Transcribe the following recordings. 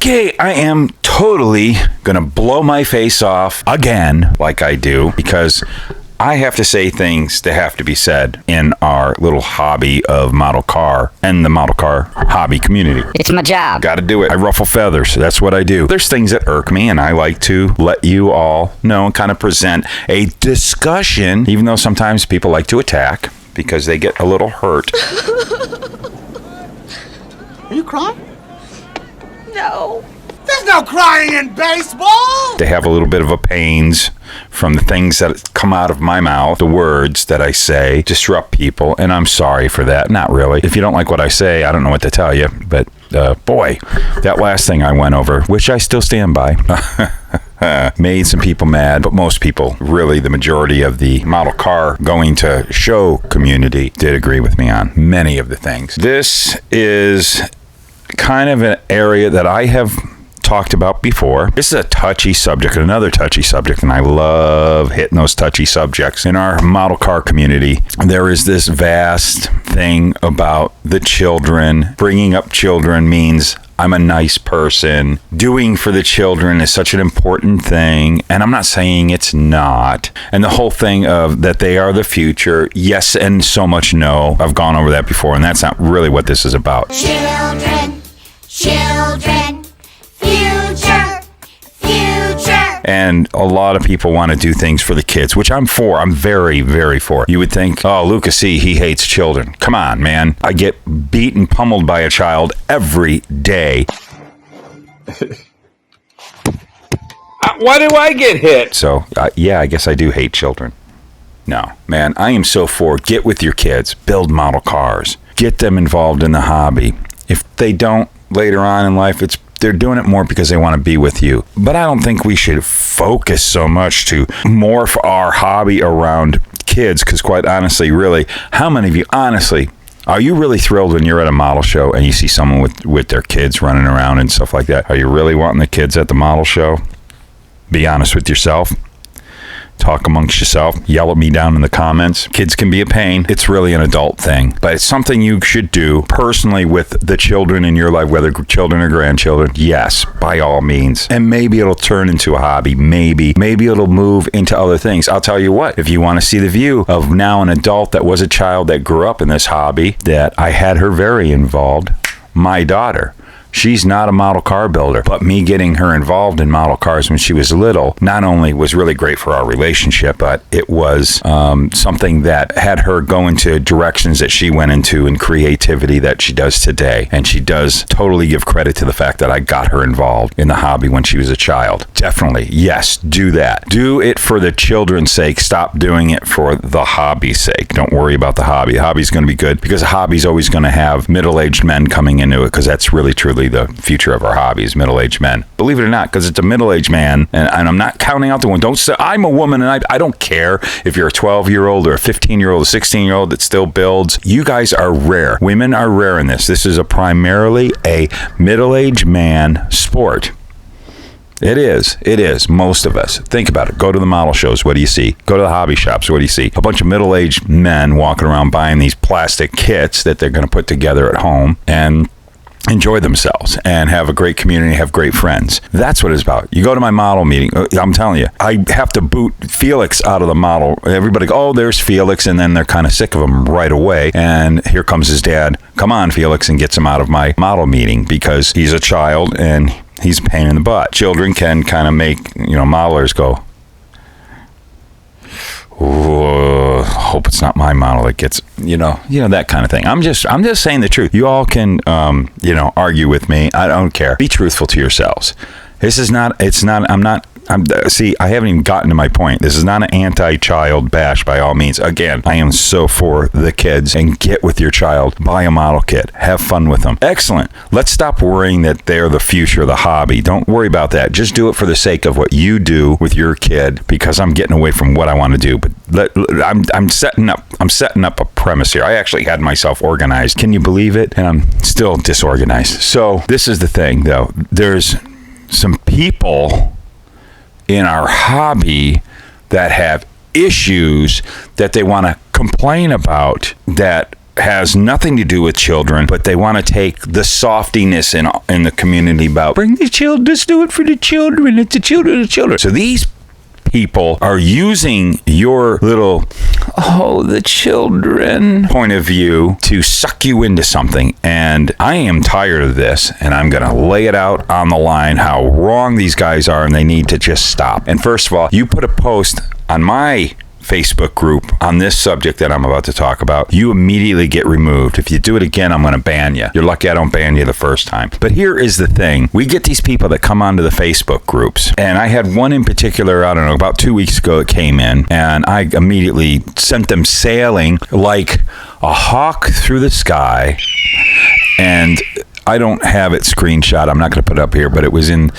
Okay, I am totally gonna blow my face off again, like I do, because I have to say things that have to be said in our little hobby of model car and the model car hobby community. It's my job. Got to do it. I ruffle feathers. That's what I do. There's things that irk me, and I like to let you all know and kind of present a discussion, even though sometimes people like to attack because they get a little hurt. Are you crying? No. There's no crying in baseball! They have a little bit of a pains from the things that come out of my mouth, the words that I say disrupt people, and I'm sorry for that. Not really. If you don't like what I say, I don't know what to tell you, but boy, that last thing I went over, which I still stand by, made some people mad, but most people, really the majority of the model car going to show community did agree with me on many of the things. This is kind of an area that I have talked about before. This is a touchy subject, another touchy subject, and I love hitting those touchy subjects. In our model car community, there is this vast thing about the children. Bringing up children means I'm a nice person. Doing for the children is such an important thing, and I'm not saying it's not. And the whole thing of that they are the future, yes and so much no. I've gone over that before, and that's not really what this is about. Children, children, future, future. And a lot of people want to do things for the kids, which I'm for. I'm very, very for. You would think, oh, Luka, see, he hates children. Come on, man. I get beat and pummeled by a child every day. Why do I get hit? So, yeah, I guess I do hate children. No, man, I am so for get with your kids, build model cars, get them involved in the hobby. If they don't later on in life, they're doing it more because they want to be with you. But I don't think we should focus so much to morph our hobby around kids, because quite honestly, really, how many of you, honestly, are you really thrilled when you're at a model show and you see someone with their kids running around and stuff like that? Are you really wanting the kids at the model show? Be honest with yourself. Talk amongst yourself. Yell at me down in the comments. Kids can be a pain. It's really an adult thing. But it's something you should do personally with the children in your life, whether children or grandchildren. Yes, by all means. And maybe it'll turn into a hobby. Maybe it'll move into other things. I'll tell you what, if you want to see the view of now an adult that was a child that grew up in this hobby, that I had her very involved, my daughter. She's not a model car builder, but me getting her involved in model cars when she was little not only was really great for our relationship, but it was something that had her go into directions that she went into and creativity that she does today. And she does totally give credit to the fact that I got her involved in the hobby when she was a child. Definitely, yes, do that. Do it for the children's sake. Stop doing it for the hobby's sake. Don't worry about the hobby. The hobby's going to be good because the hobby's always going to have middle-aged men coming into it, because that's really truly the future of our hobby is middle-aged men. Believe it or not, because it's a middle-aged man, and I'm not counting out the one. Don't say I'm a woman, and I don't care if you're a 12-year-old or a 15-year-old, a 16-year-old that still builds. You guys are rare. Women are rare in this. This is primarily a middle-aged man sport. It is. Most of us. Think about it. Go to the model shows. What do you see? Go to the hobby shops. What do you see? A bunch of middle-aged men walking around buying these plastic kits that they're going to put together at home and enjoy themselves and have a great community, have great friends. That's what it's about. You go to my model meeting, I'm telling you, I have to boot Felix out of the model. Everybody go, oh, there's Felix, and then they're kind of sick of him right away. And here comes his dad. Come on, Felix, and gets him out of my model meeting because he's a child and he's a pain in the butt. Children can kind of make, modelers go, ooh, hope it's not my model that gets, that kind of thing. I'm just saying the truth. You all can, argue with me. I don't care. Be truthful to yourselves. See, I haven't even gotten to my point. This is not an anti-child bash by all means. Again, I am so for the kids, and get with your child. Buy a model kit. Have fun with them. Excellent. Let's stop worrying that they're the future of the hobby. Don't worry about that. Just do it for the sake of what you do with your kid, because I'm getting away from what I want to do. But I'm setting up a premise here. I actually had myself organized. Can you believe it? And I'm still disorganized. So this is the thing, though. There's some people in our hobby that have issues that they want to complain about that has nothing to do with children, but they want to take the softiness in the community about bring the children, just do it for the children. It's the children. So these people are using your little the children point of view to suck you into something, and I am tired of this, and I'm gonna lay it out on the line how wrong these guys are, and they need to just stop. And first of all, you put a post on my Facebook group on this subject that I'm about to talk about, you immediately get removed. If you do it again, I'm going to ban you. You're lucky I don't ban you the first time. But here is the thing. We get these people that come onto the Facebook groups, and I had one in particular, I don't know, about 2 weeks ago it came in, and I immediately sent them sailing like a hawk through the sky, and I don't have it screenshot. I'm not going to put it up here, but it was in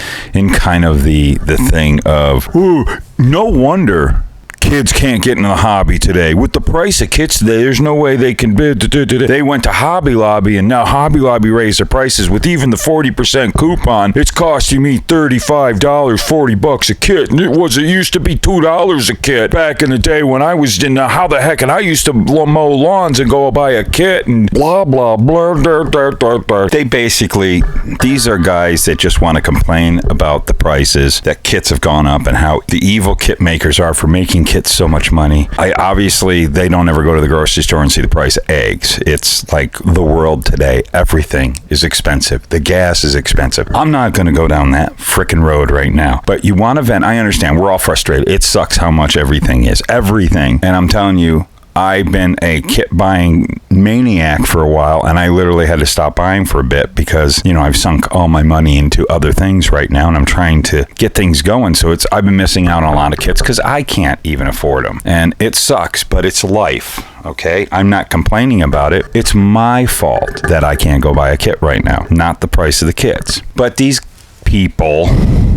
kind of the thing of, ooh, no wonder kids can't get in the hobby today. With the price of kits today, there's no way they can bid. They went to Hobby Lobby, and now Hobby Lobby raised their prices with even the 40% coupon. It's costing me $35, $40 a kit. And it used to be $2 a kit back in the day when I was in how the heck, and I used to mow lawns and go buy a kit and blah, blah, blah, blah, blah, blah, blah. They basically, these are guys that just want to complain about the prices, that kits have gone up, and how the evil kit makers are for making kits so much money. Obviously, they don't ever go to the grocery store and see the price of eggs. It's like the world today. Everything is expensive. The gas is expensive. I'm not going to go down that frickin' road right now. But you want to vent. I understand. We're all frustrated. It sucks how much everything is. Everything. And I'm telling you, I've been a kit buying maniac for a while, and I literally had to stop buying for a bit because, I've sunk all my money into other things right now, and I'm trying to get things going. So I've been missing out on a lot of kits because I can't even afford them. And it sucks, but it's life, okay? I'm not complaining about it. It's my fault that I can't go buy a kit right now, not the price of the kits. But these people,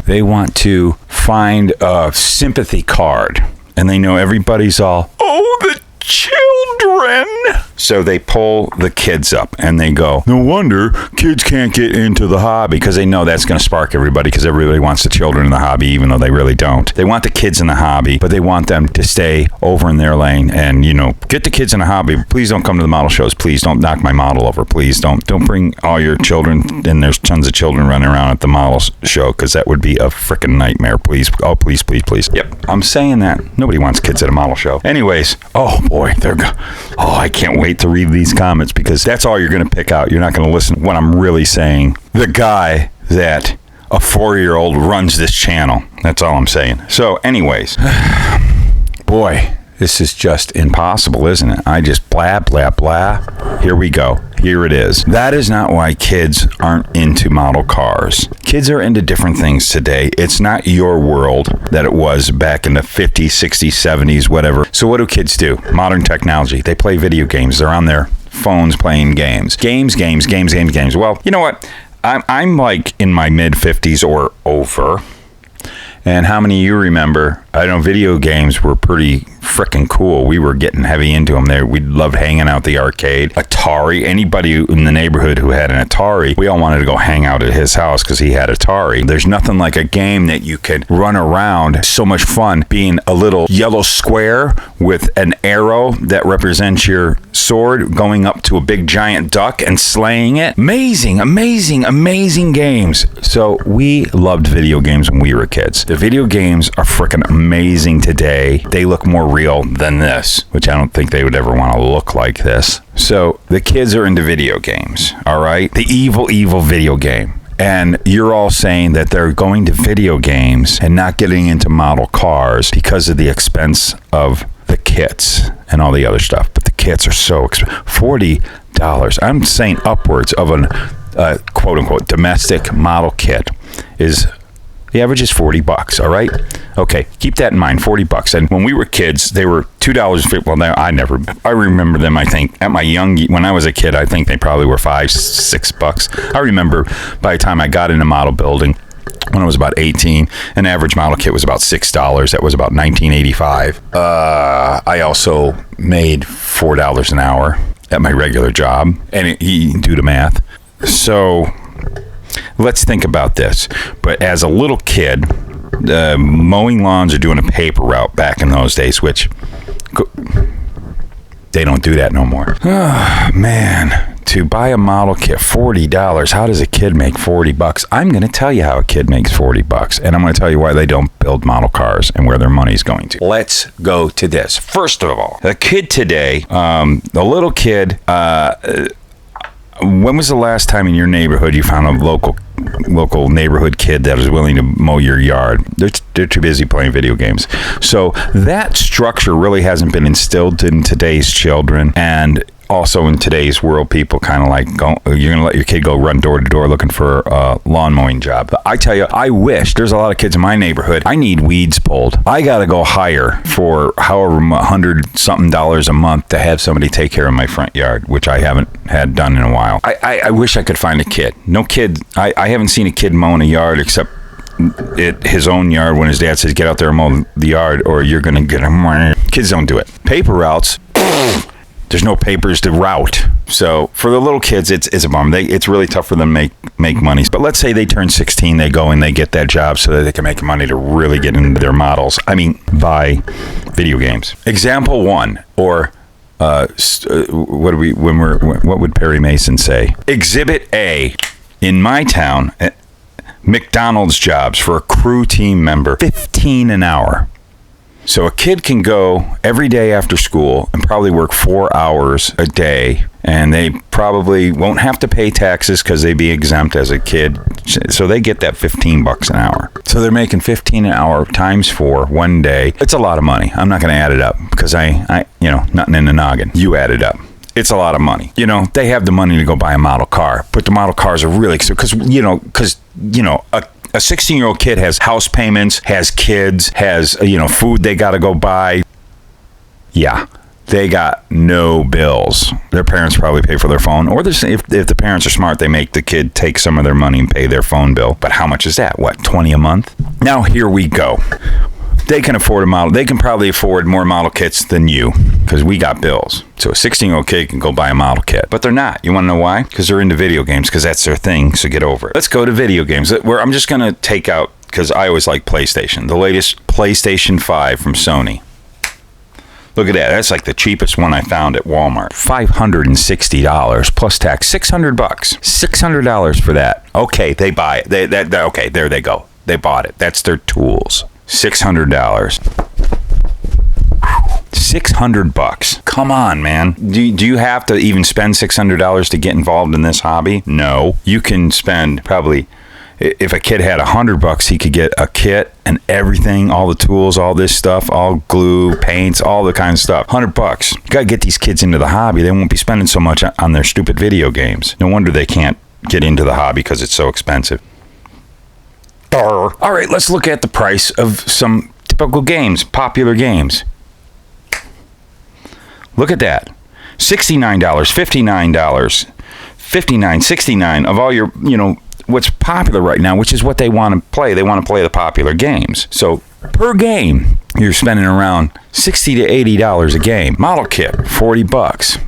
they want to find a sympathy card, and they know everybody's all, oh, the children. So they pull the kids up and they go, no wonder kids can't get into the hobby, because they know that's going to spark everybody, because everybody wants the children in the hobby, even though they really don't. They want the kids in the hobby, but they want them to stay over in their lane and, get the kids in the hobby. Please don't come to the model shows. Please don't knock my model over. Please don't bring all your children. And there's tons of children running around at the model show, because that would be a freaking nightmare. Please. Oh, please, please, please. Yep. I'm saying that. Nobody wants kids at a model show. Anyways. Oh, boy. I can't wait to read these comments, because that's all you're going to pick out. You're not going to listen to what I'm really saying. The guy that a 4-year-old runs this channel. That's all I'm saying. So anyways, boy, this is just impossible, isn't it? I just blah, blah, blah. Here we go. Here it is. That is not why kids aren't into model cars. Kids are into different things today. It's not your world that it was back in the 50s, 60s, 70s, whatever. So what do kids do? Modern technology. They play video games. They're on their phones playing games. Games. Well, you know what? I'm like in my mid-50s or over. And how many of you remember, I know video games were pretty freaking cool. We were getting heavy into them there. We loved hanging out at the arcade. Atari, anybody in the neighborhood who had an Atari, we all wanted to go hang out at his house because he had Atari. There's nothing like a game that you could run around. So much fun being a little yellow square with an arrow that represents your sword going up to a big giant duck and slaying it. Amazing, amazing, amazing games. So we loved video games when we were kids. The video games are freaking amazing today. They look more real than this, which I don't think they would ever want to look like this. So the kids are into video games, all right? The evil, evil video game. And you're all saying that they're going to video games and not getting into model cars because of the expense of the kits and all the other stuff. But the kits are so expensive. $40. I'm saying upwards of an quote-unquote domestic model kit is... The average is $40, all right? Okay, keep that in mind, $40. And when we were kids, they were $2. Well, I remember them, I think, when I was a kid, I think they probably were $5, $6. I remember by the time I got into model building, when I was about 18, an average model kit was about $6. That was about $19.85. I also made $4 an hour at my regular job, and you can do the math. So... let's think about this. But as a little kid, mowing lawns or doing a paper route back in those days, which They don't do that no more. Oh, man. To buy a model kit, $40. How does a kid make $40? I'm going to tell you how a kid makes $40, and I'm going to tell you why they don't build model cars and where their money's going to. Let's go to this. First of all, a kid today, the little kid, when was the last time in your neighborhood you found a local neighborhood kid that was willing to mow your yard? They're too busy playing video games. So that structure really hasn't been instilled in today's children, and also in today's world, people kind of like, you're going to let your kid go run door to door looking for a lawn mowing job. But I tell you, I wish, there's a lot of kids in my neighborhood, I need weeds pulled. I got to go hire for however $100-something a month to have somebody take care of my front yard, which I haven't had done in a while. I wish I could find a kid. No kid, I haven't seen a kid mowing a yard except his own yard when his dad says, get out there and mow the yard or you're going to get him. Kids don't do it. Paper routes. There's no papers to route. So for the little kids, it's a bummer. It's really tough for them to make money. But let's say they turn 16, they go and they get that job so that they can make money to really get into their models. I mean, buy video games. Example one, or what would Perry Mason say? Exhibit A, in my town, McDonald's jobs for a crew team member, $15 an hour. So a kid can go every day after school and probably work 4 hours a day, and they probably won't have to pay taxes because they'd be exempt as a kid. So they get that $15 an hour. So they're making $15 an hour times 4 one day. It's a lot of money. I'm not going to add it up because I nothing in the noggin. You add it up. It's a lot of money. They have the money to go buy a model car, but the model cars are really, because a 16-year-old kid has house payments, has kids, has, food they got to go buy. Yeah, they got no bills. Their parents probably pay for their phone. Or if the parents are smart, they make the kid take some of their money and pay their phone bill. But how much is that? What, $20 a month? Now, here we go. They can afford a model. They can probably afford more model kits than you because we got bills. So a 16-year-old kid can go buy a model kit. But they're not. You want to know why? Because they're into video games, because that's their thing. So get over it. Let's go to video games. I'm just going to take out, because I always like PlayStation, the latest PlayStation 5 from Sony. Look at that. That's like the cheapest one I found at Walmart. $560 plus tax. $600. $600 for that. Okay, they buy it. Okay, there they go. They bought it. That's their tools. $600. $600. Come on, man. Do you have to even spend $600 to get involved in this hobby? No. You can spend probably, if a kid had $100, he could get a kit and everything, all the tools, all this stuff, all glue, paints, all the kind of stuff. $100. You gotta get these kids into the hobby. They won't be spending so much on their stupid video games. No wonder they can't get into the hobby because it's so expensive. All right, let's look at the price of some typical games, popular games. Look at that. $69, $59, $59, $69 of all your, what's popular right now, which is what they want to play. They want to play the popular games. So per game, you're spending around $60 to $80 a game. Model kit, $40.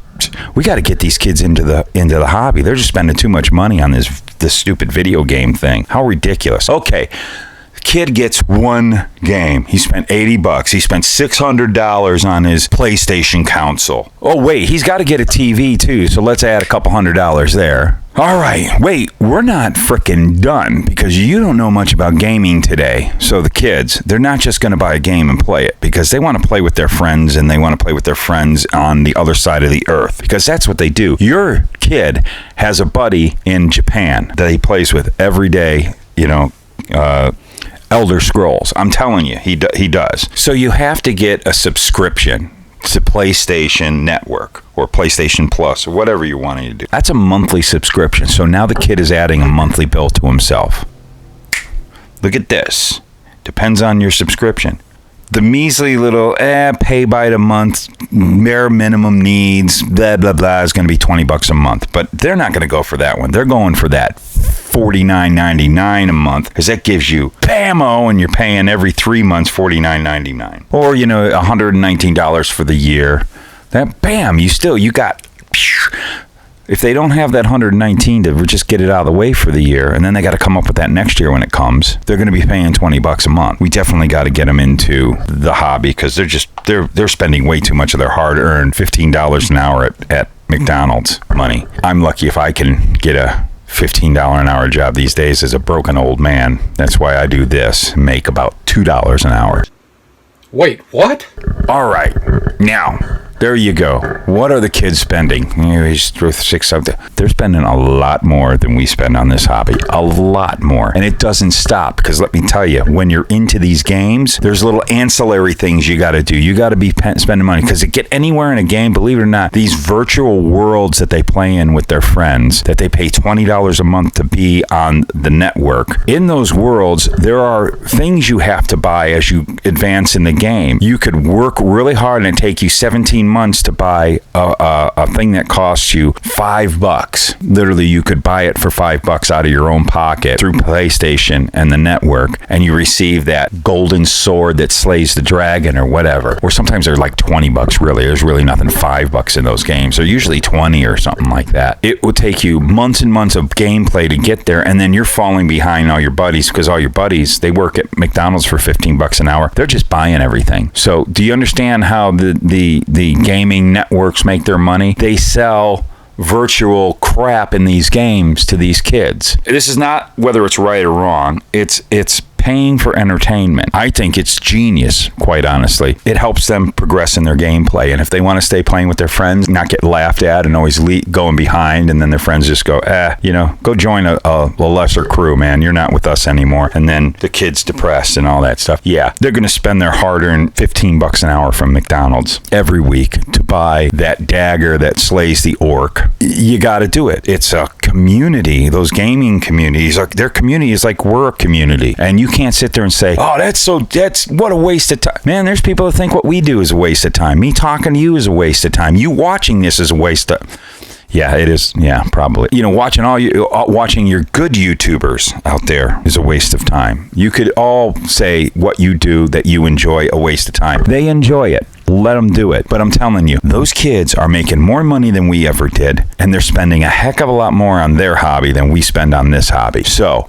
We got to get these kids into the hobby. They're just spending too much money on this stupid video game thing. How ridiculous. Okay, kid gets one game. He spent $80. He spent $600 on his PlayStation console. Oh, wait, he's got to get a TV too, so let's add a couple $100 there. All right, wait, we're not frickin' done because you don't know much about gaming today. So the kids, they're not just going to buy a game and play it because they want to play with their friends and they want to play with their friends on the other side of the earth because that's what they do. Your kid has a buddy in Japan that he plays with every day, Elder Scrolls. I'm telling you, he does. So you have to get a subscription to PlayStation Network or PlayStation Plus or whatever you're wanting to do. That's a monthly subscription. So now the kid is adding a monthly bill to himself. Look at this. Depends on your subscription. The measly little pay by the month, bare minimum needs, blah, blah, blah, is going to be $20 a month. But they're not going to go for that one. They're going for that $49.99 a month because that gives you bammo and you're paying every 3 months $49.99. Or, $119 for the year. That bam, you got if they don't have that 119 to just get it out of the way for the year, and then they got to come up with that next year when it comes, they're going to be paying $20 a month. We definitely got to get them into the hobby because they're spending way too much of their hard-earned $15 an hour at McDonald's money. I'm lucky if I can get a $15 an hour job these days as a broken old man. That's why I do this, make about $2 an hour. Wait, what? All right, now there you go. What are the kids spending? They're spending a lot more than we spend on this hobby. A lot more. And it doesn't stop because let me tell you, when you're into these games, there's little ancillary things you got to do. You got to be spending money because to get anywhere in a game, believe it or not, these virtual worlds that they play in with their friends, that they pay $20 a month to be on the network. In those worlds, there are things you have to buy as you advance in the game. You could work really hard and it take you 17 months to buy a thing that costs you $5. Literally, you could buy it for $5 out of your own pocket through PlayStation and the network, and you receive that golden sword that slays the dragon or whatever. Or sometimes they're like $20 really. There's really nothing $5 in those games. They're usually 20 or something like that. It will take you months and months of gameplay to get there, and then you're falling behind all your buddies because all your buddies, they work at McDonald's for $15 an hour. They're just buying everything. So do you understand how the gaming networks make their money? They sell virtual crap in these games to these kids. This is not whether it's right or wrong. It's paying for entertainment. I think it's genius, quite honestly. It helps them progress in their gameplay. And if they want to stay playing with their friends, not get laughed at and always going behind, and then their friends just go, go join a lesser crew, man. You're not with us anymore. And then the kid's depressed and all that stuff. Yeah, they're going to spend their hard-earned $15 an hour from McDonald's every week to buy that dagger that slays the orc. You got to do it. It's a community. Those gaming communities, their community is like we're a community. And you can't sit there and say, that's what a waste of time. Man, there's people that think what we do is a waste of time. Me talking to you is a waste of time. You watching this is a waste of... Yeah, it is. Yeah, probably. Watching your good YouTubers out there is a waste of time. You could all say what you do that you enjoy a waste of time. They enjoy it. Let them do it. But I'm telling you, those kids are making more money than we ever did, and they're spending a heck of a lot more on their hobby than we spend on this hobby. So,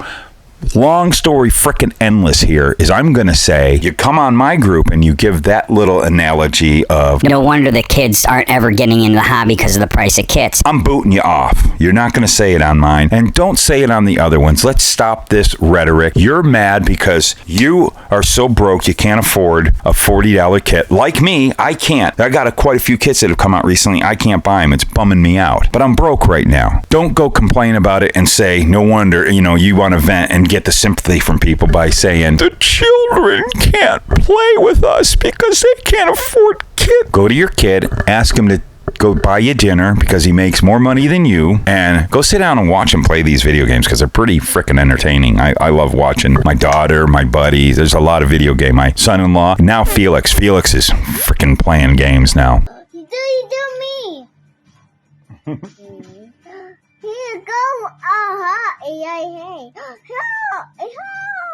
long story frickin' endless here is I'm going to say you come on my group and you give that little analogy of no wonder the kids aren't ever getting into the hobby because of the price of kits. I'm booting you off. You're not going to say it on mine, and don't say it on the other ones. Let's stop this rhetoric. You're mad because you are so broke you can't afford a $40 kit. Like me, I can't. I got quite a few kits that have come out recently. I can't buy them. It's bumming me out. But I'm broke right now. Don't go complain about it and say, no wonder, you want to vent and get the sympathy from people by saying the children can't play with us because they can't afford kit. Go to your kid, ask him to go buy you dinner because he makes more money than you, and go sit down and watch him play these video games because they're pretty freaking entertaining. I love watching my daughter, my buddies. There's a lot of video game. My son-in-law, now Felix is freaking playing games now. You do me. Here go.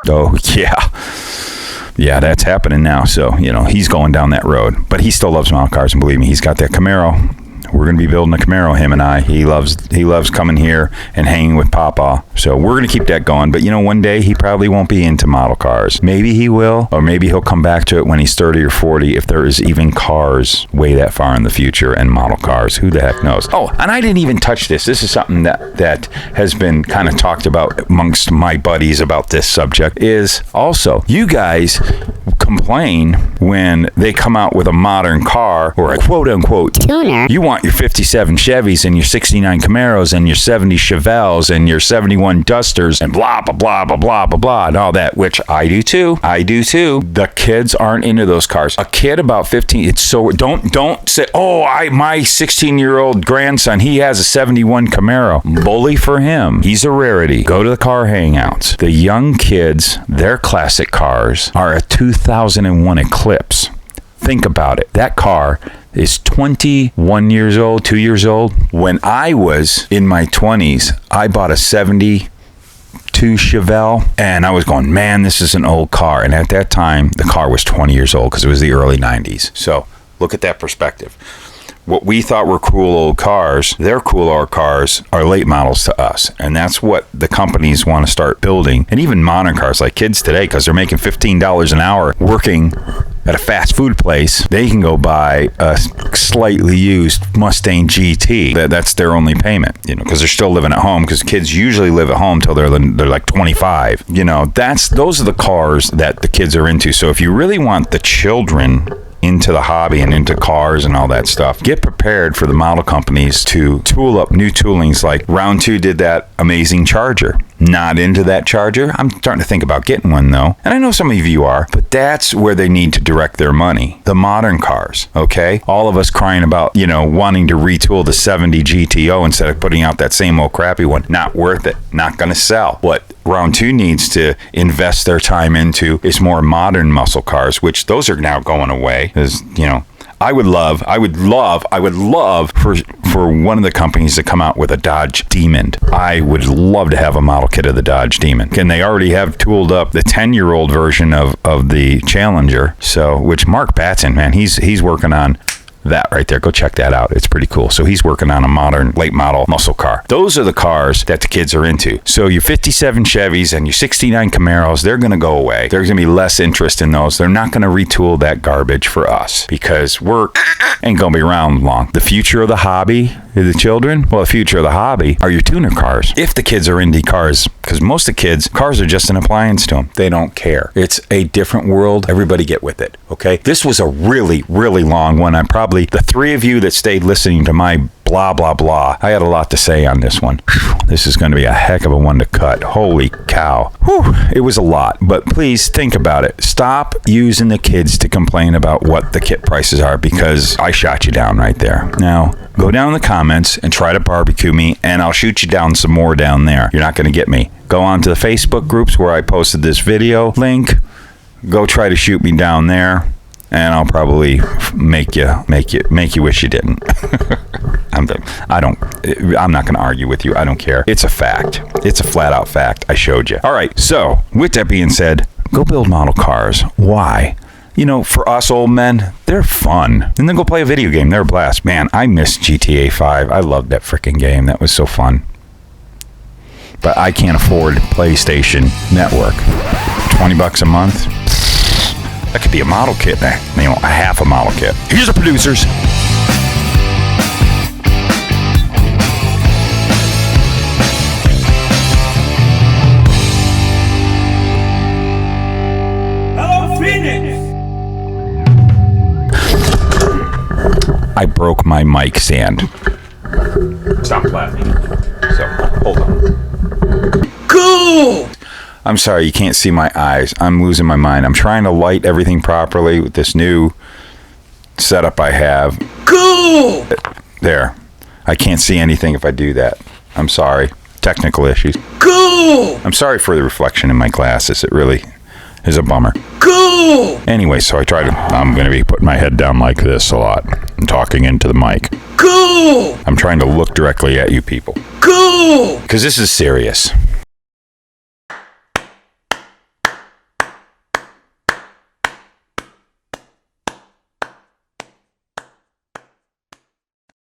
Oh, yeah. Yeah, that's happening now. So, he's going down that road. But he still loves model cars, and believe me, he's got that Camaro. We're going to be building a Camaro, him and I. He loves coming here and hanging with Papa. So we're going to keep that going. But, one day he probably won't be into model cars. Maybe he will, or maybe he'll come back to it when he's 30 or 40 if there is even cars way that far in the future and model cars. Who the heck knows? Oh, and I didn't even touch this. This is something that has been kind of talked about amongst my buddies about this subject is also, you guys complain when they come out with a modern car or a quote-unquote tuner. You want your 57 Chevys and your 69 Camaros and your 70 Chevelles and your 71 Dusters and blah, blah, blah, blah, blah, blah, blah, and all that, which I do too. The kids aren't into those cars. A kid about 15, it's so, don't say, my 16-year-old grandson, he has a 71 Camaro. Bully for him. He's a rarity. Go to the car hangouts. The young kids, their classic cars are a 2001 Eclipse. Think about it. That car is 21 years old, 2 years old. When I was in my 20s, I bought a 72 Chevelle, and I was going, man, this is an old car. And at that time, the car was 20 years old because it was the early 90s. So look at that perspective. what we thought were cool old cars, their cool old cars are late models to us. And that's what the companies want to start building. And even modern cars, like kids today, because they're making $15 an hour working at a fast food place, they can go buy a slightly used Mustang GT. That's their only payment, because they're still living at home, because kids usually live at home till they're like 25. Those are the cars that the kids are into. So if you really want the children into the hobby and into cars and all that stuff, get prepared for the model companies to tool up new toolings. Like Round 2 did that amazing Charger. Not into that Charger. I'm starting to think about getting one though. And I know some of you are, but that's where they need to direct their money. The modern cars, okay? All of us crying about, wanting to retool the 70 GTO instead of putting out that same old crappy one. Not worth it. Not going to sell. What Round 2 needs to invest their time into is more modern muscle cars, which those are now going away. I would love for one of the companies to come out with a Dodge Demon. I would love to have a model kit of the Dodge Demon. And they already have tooled up the 10-year-old version of the Challenger. So, which Mark Batson, man, he's working on that right there. Go check that out. It's pretty cool. So he's working on a modern late model muscle car. Those are the cars that the kids are into. So your 57 Chevys and your 69 Camaros, they're going to go away. There's going to be less interest in those. They're not going to retool that garbage for us because we're ain't going to be around long. The future of the hobby, the children, well, the future of the hobby are your tuner cars. If the kids are into cars, because most of the kids, cars are just an appliance to them. They don't care. It's a different world. Everybody get with it, okay? This was a really, really long one. I'm probably, the three of you that stayed listening to my blah, blah, blah, I had a lot to say on this one. This is going to be a heck of a one to cut. Holy cow. Whew, it was a lot, but please think about it. Stop using the kids to complain about what the kit prices are, because I shot you down right there. Now, go down in the comments and try to barbecue me, and I'll shoot you down some more down there. You're not going to get me. Go on to the Facebook groups where I posted this video link. Go try to shoot me down there, and I'll probably make you wish you didn't. I'm not going to argue with you. I don't care. It's a fact. It's a flat out fact. I showed you. All right. So with that being said, go build model cars. Why? For us old men, they're fun. And then go play a video game. They're a blast. Man, I miss GTA 5. I loved that freaking game. That was so fun. But I can't afford PlayStation Network. $20 a month? That could be a model kit, a half a model kit. Here's the producers. Hello, Phoenix! I broke my mic stand. Stop laughing. So, hold on. Cool! I'm sorry, you can't see my eyes. I'm losing my mind. I'm trying to light everything properly with this new setup I have. Cool! There. I can't see anything if I do that. I'm sorry. Technical issues. Cool! I'm sorry for the reflection in my glasses. It really is a bummer. Cool! Anyway, so I'm going to be putting my head down like this a lot and talking into the mic. Cool! I'm trying to look directly at you people. Cool! Because this is serious.